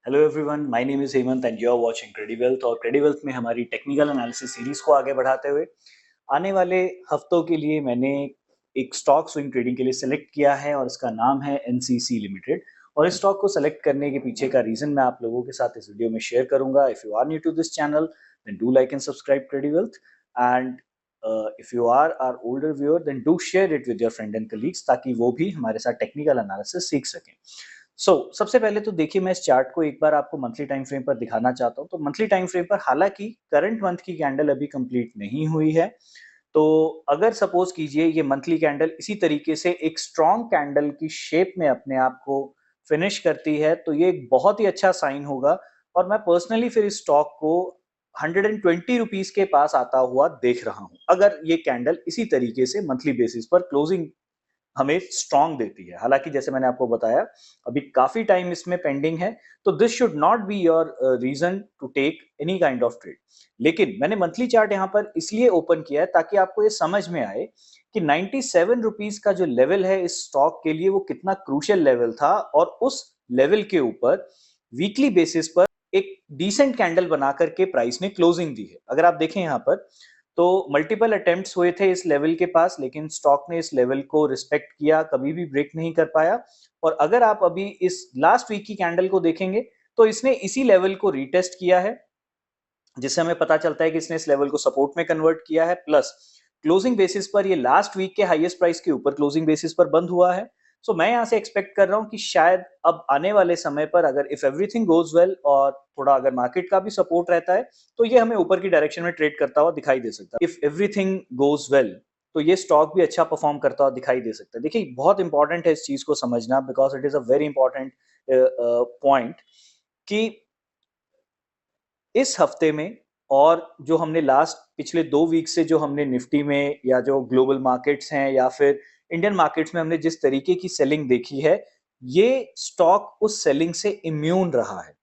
Hello everyone, my name is Hemant and you are watching CrediWealth. और CrediWealth में हमारी technical analysis series को आगे बढ़ाते हुए आने वाले हफ्तों के लिए मैंने एक स्टॉक स्विंग ट्रेडिंग के लिए सेलेक्ट किया है और इसका नाम है एनसीसी लिमिटेड। और इस स्टॉक को सेलेक्ट करने के पीछे का रीजन मैं आप लोगों के साथ इस वीडियो में शेयर करूंगा। If you are new to this channel then do like and subscribe CrediWealth and if you are are older viewer then do share it with your friend and colleagues ताकि वो भी हमारे साथ technical analysis सीख सकें। सबसे पहले तो देखिए, मैं इस चार्ट को एक बार आपको मंथली टाइम फ्रेम पर दिखाना चाहता हूँ। तो मंथली टाइम फ्रेम पर हालांकि करंट मंथ की कैंडल अभी कंप्लीट नहीं हुई है, तो अगर सपोज कीजिए ये मंथली कैंडल इसी तरीके से एक स्ट्रॉन्ग कैंडल की शेप में अपने आप को फिनिश करती है तो ये एक बहुत ही अच्छा साइन होगा। और मैं पर्सनली फिर इस स्टॉक को 120 रुपीज के पास आता हुआ देख रहा हूं, अगर ये कैंडल इसी तरीके से मंथली बेसिस पर क्लोजिंग हमें स्ट्रांग देती है। हालांकि जैसे मैंने आपको बताया अभी काफी टाइम इसमें पेंडिंग है, तो this should not be your reason to take any kind of trade. लेकिन मैंने मंथली चार्ट यहाँ पर इसलिए ओपन किया है ताकि आपको ये समझ में आए कि 97 रुपीज का जो लेवल है इस स्टॉक के लिए वो कितना क्रूशियल लेवल था। और उस लेवल के ऊपर वीकली बेसिस पर एक डिसेंट कैंडल बना करके प्राइस ने क्लोजिंग दी है। अगर आप देखें यहाँ पर तो मल्टीपल अटेम्प्ट्स हुए थे इस लेवल के पास, लेकिन स्टॉक ने इस लेवल को रिस्पेक्ट किया, कभी भी ब्रेक नहीं कर पाया। और अगर आप अभी इस लास्ट वीक की कैंडल को देखेंगे तो इसने इसी लेवल को रीटेस्ट किया है, जिससे हमें पता चलता है कि इसने इस लेवल को सपोर्ट में कन्वर्ट किया है। प्लस क्लोजिंग बेसिस पर ये लास्ट वीक के हाईएस्ट प्राइस के ऊपर क्लोजिंग बेसिस पर बंद हुआ है। मैं यहां से एक्सपेक्ट कर रहा हूं कि शायद अब आने वाले समय पर अगर इफ एवरीथिंग गोज वेल और थोड़ा अगर मार्केट का भी सपोर्ट रहता है तो ये हमें ऊपर की डायरेक्शन में ट्रेड करता हुआ दिखाई दे सकता है। इफ एवरीथिंग गोज वेल तो ये स्टॉक भी अच्छा परफॉर्म करता हुआ दिखाई दे सकता है। देखिए, बहुत इंपॉर्टेंट है इस चीज को समझना, because it is a very important point कि इस हफ्ते में और जो हमने लास्ट पिछले 2 वीक से जो हमने निफ्टी में या जो ग्लोबल मार्केट्स हैं या फिर इंडियन मार्केट्स में हमने जिस तरीके की सेलिंग देखी है, ये स्टॉक उस सेलिंग से इम्यून रहा है।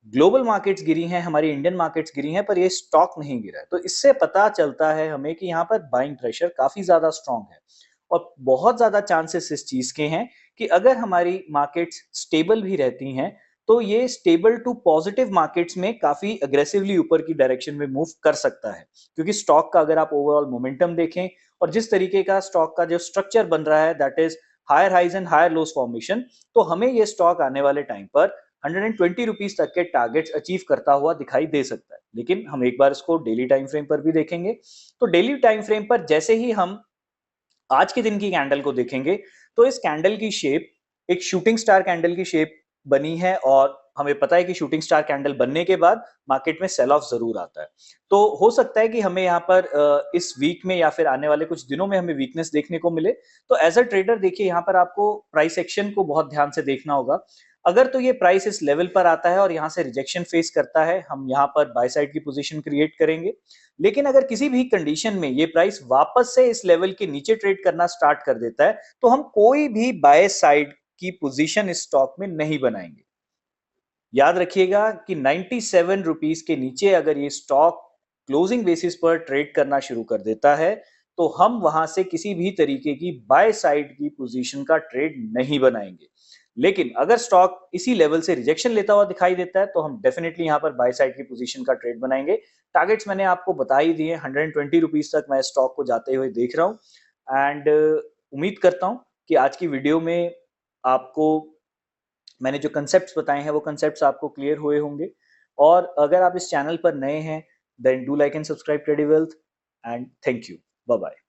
ग्लोबल मार्केट्स गिरी हैं, हमारी इंडियन मार्केट्स गिरी हैं, पर ये स्टॉक नहीं गिरा है। तो इससे पता चलता है हमें कि यहाँ पर बाइंग प्रेशर काफी ज्यादा स्ट्रांग है। और बहुत ज्यादा चांसेस इस चीज के हैं कि अगर हमारी मार्केट्स स्टेबल भी रहती हैं तो ये स्टेबल टू पॉजिटिव मार्केट्स में काफी अग्रेसिवली ऊपर की डायरेक्शन में मूव कर सकता है। क्योंकि स्टॉक का अगर आप ओवरऑल मोमेंटम देखें और जिस तरीके का स्टॉक का जो स्ट्रक्चर बन रहा है, that is higher highs and higher lows formation, तो हमें ये स्टॉक आने वाले टाइम पर 120 रुपीज तक के टारगेट्स अचीव करता हुआ दिखाई दे सकता है। लेकिन हम एक बार इसको डेली टाइम फ्रेम पर भी देखेंगे। तो डेली टाइम फ्रेम पर जैसे ही हम आज के दिन की कैंडल को देखेंगे तो इस कैंडल की शेप एक शूटिंग स्टार कैंडल की शेप बनी है। और हमें पता है कि शूटिंग स्टार कैंडल बनने के बाद मार्केट में सेल ऑफ जरूर आता है। तो हो सकता है कि हमें यहाँ पर इस वीक में या फिर आने वाले कुछ दिनों में हमें वीकनेस देखने को मिले। तो एज अ ट्रेडर देखिए, यहाँ पर आपको प्राइस एक्शन को बहुत ध्यान से देखना होगा। अगर तो ये प्राइस इस लेवल पर आता है और यहाँ से रिजेक्शन फेस करता है, हम यहाँ पर बाय साइड की पोजीशन क्रिएट करेंगे। लेकिन अगर किसी भी कंडीशन में ये प्राइस वापस से इस लेवल के नीचे ट्रेड करना स्टार्ट कर देता है तो हम कोई भी बाय साइड की पोजीशन इस स्टॉक में नहीं बनाएंगे। याद रखिएगा कि 97 रुपीज के नीचे अगर ये स्टॉक क्लोजिंग बेसिस पर ट्रेड करना शुरू कर देता है तो हम वहां से किसी भी तरीके की बाय साइड की पोजीशन का ट्रेड नहीं बनाएंगे। लेकिन अगर स्टॉक इसी लेवल से रिजेक्शन लेता हुआ दिखाई देता है तो हम डेफिनेटली यहां पर बाय साइड की पोजीशन का ट्रेड बनाएंगे। टारगेट्स मैंने आपको बता ही दिए, 120 रुपीज तक मैं स्टॉक को जाते हुए देख रहा हूं। एंड उम्मीद करता हूं कि आज की वीडियो में आपको मैंने जो कंसेप्ट्स बताए हैं वो कंसेप्ट्स आपको क्लियर हुए होंगे। और अगर आप इस चैनल पर नए हैं then do like and subscribe CrediWealth and thank you. Bye bye.